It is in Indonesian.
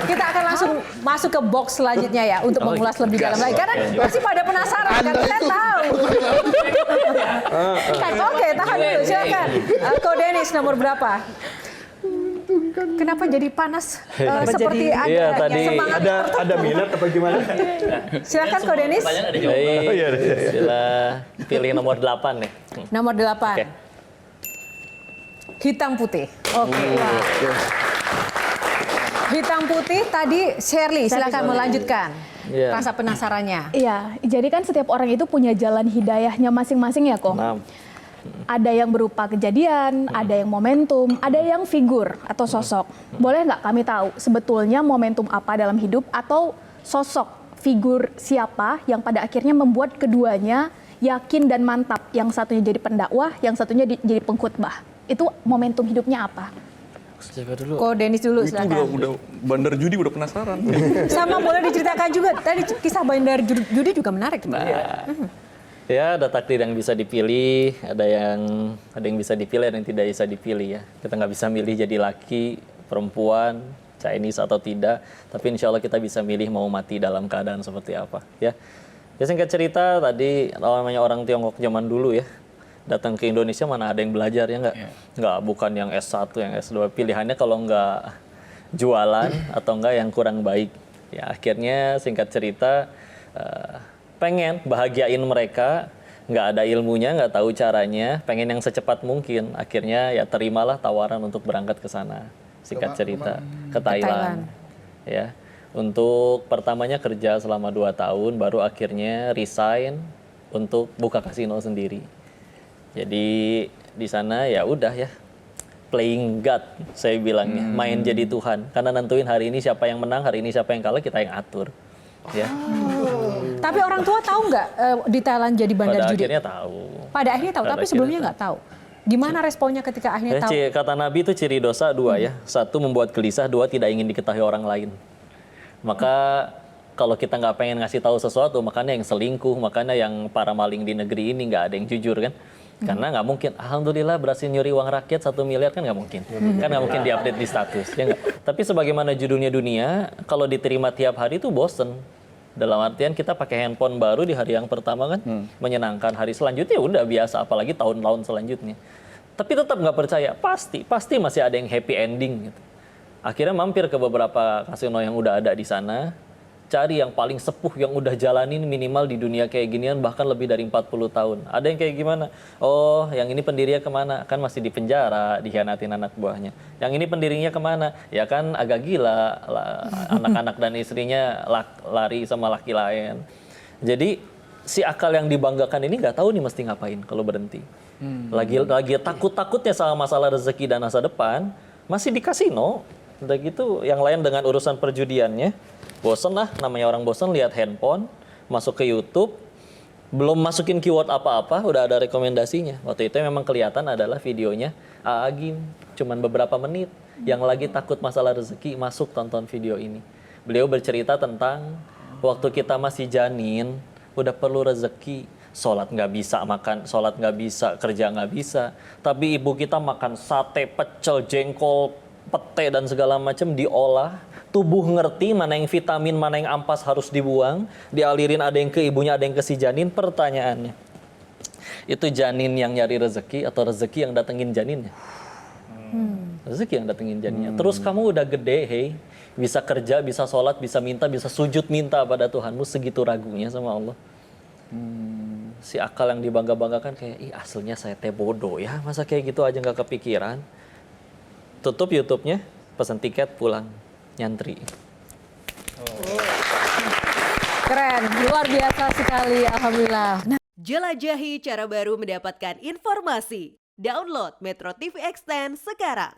Kita akan langsung masuk ke box selanjutnya ya untuk mengulas lebih dalam lagi. Karena masih pada penasaran kan, saya tahu. Oke, tahan dulu, silakan. Ko Dennis nomor berapa? Kenapa jadi panas seperti ada Iya, tadi semangat? Ada minat apa gimana? Silakan Ko Dennis. Sila pilih nomor 8 nih. Nomor 8. Oke. Hitam putih. Oke. Hitam putih tadi Shirley, silakan melanjutkan Iya. rasa penasarannya. Iya, jadi kan setiap orang itu punya jalan hidayahnya masing-masing ya kok. Nah, Ada yang berupa kejadian, ada yang momentum, ada yang figur atau sosok. Boleh nggak kami tahu sebetulnya momentum apa dalam hidup atau sosok figur siapa yang pada akhirnya membuat keduanya yakin dan mantap. Yang satunya jadi pendakwah, yang satunya jadi pengkhotbah. Itu momentum hidupnya apa? siapa dulu? Ko Dennis dulu, Itu silakan. udah bandar judi udah penasaran. Sama boleh diceritakan juga. Tadi kisah bandar judi juga menarik. Ya, ada takdir yang bisa dipilih, ada yang bisa dipilih, ada yang tidak bisa dipilih ya. Kita nggak bisa milih jadi laki, perempuan, Chinese atau tidak. Tapi insya Allah kita bisa milih mau mati dalam keadaan seperti apa ya. Ya singkat cerita tadi namanya orang Tiongkok zaman dulu ya. Datang ke Indonesia mana ada yang belajar ya nggak? Nggak, bukan yang S1, yang S2. Pilihannya kalau nggak jualan atau nggak yang kurang baik. Ya akhirnya singkat cerita pengen bahagiain mereka, nggak ada ilmunya, nggak tahu caranya, pengen yang secepat mungkin. Akhirnya ya terimalah tawaran untuk berangkat ke sana. Singkat cerita ke Thailand. Ya, untuk pertamanya kerja selama 2 tahun, baru akhirnya resign untuk buka kasino sendiri. Jadi di sana ya udah ya, playing God saya bilangnya, main jadi Tuhan. Karena nentuin hari ini siapa yang menang, hari ini siapa yang kalah kita yang atur. Ya. Tapi orang tua tahu nggak di Thailand jadi bandar Pada judi? akhirnya tahu. Pada akhirnya tahu, Pada tapi akhirnya sebelumnya nggak tahu. Gimana responnya ketika akhirnya tahu? Kata Nabi itu ciri dosa 2 ya. 1 membuat gelisah, 2 tidak ingin diketahui orang lain. Maka kalau kita nggak pengen ngasih tahu sesuatu, makanya yang selingkuh, makanya yang para maling di negeri ini nggak ada yang jujur kan. Karena nggak mungkin, alhamdulillah berhasil nyuri uang rakyat 1 miliar kan nggak mungkin. Kan nggak mungkin diupdate di status. Ya nggak? Tapi sebagaimana judulnya dunia, kalau diterima tiap hari itu bosen. Dalam artian kita pakai handphone baru di hari yang pertama kan menyenangkan, hari selanjutnya udah biasa, apalagi tahun-tahun selanjutnya. Tapi tetap nggak percaya, pasti masih ada yang happy ending gitu. Akhirnya mampir ke beberapa kasino yang udah ada di sana, cari yang paling sepuh yang udah jalanin minimal di dunia kayak ginian bahkan lebih dari 40 tahun. Ada yang kayak gimana? Oh, yang ini pendirinya kemana? Kan masih di penjara, dikhianatin anak buahnya. Yang ini pendirinya kemana? Ya kan agak gila, anak-anak dan istrinya lari sama laki lain. Jadi si akal yang dibanggakan ini nggak tahu nih mesti ngapain kalau berhenti. Lagi takut-takutnya sama masalah rezeki dan masa depan, masih di kasino. Udah gitu yang lain dengan urusan perjudiannya. Bosen lah, namanya orang bosen lihat handphone, masuk ke YouTube, belum masukin keyword apa-apa, udah ada rekomendasinya. Waktu itu memang kelihatan adalah videonya Agim, cuman beberapa menit. Yang lagi takut masalah rezeki, masuk tonton video ini. Beliau bercerita tentang waktu kita masih janin, udah perlu rezeki. Sholat nggak bisa, makan sholat nggak bisa, kerja nggak bisa. Tapi ibu kita makan sate, pecel, jengkol, pete dan segala macam diolah. Tubuh ngerti mana yang vitamin, mana yang ampas harus dibuang, dialirin ada yang ke ibunya, ada yang ke si janin. Pertanyaannya, itu janin yang nyari rezeki atau rezeki yang datengin janinnya? Rezeki yang datengin janinnya. Terus kamu udah gede, hey, bisa kerja, bisa sholat, bisa minta, bisa sujud minta pada Tuhanmu, segitu ragunya sama Allah. Si akal yang dibangga-banggakan kayak, ih aslinya saya teh bodoh ya, masa kayak gitu aja nggak kepikiran. Tutup YouTube-nya, pesan tiket, pulang. Nyantri. Keren, luar biasa sekali, alhamdulillah. Jelajahi cara baru mendapatkan informasi. Download Metro TV Extend sekarang.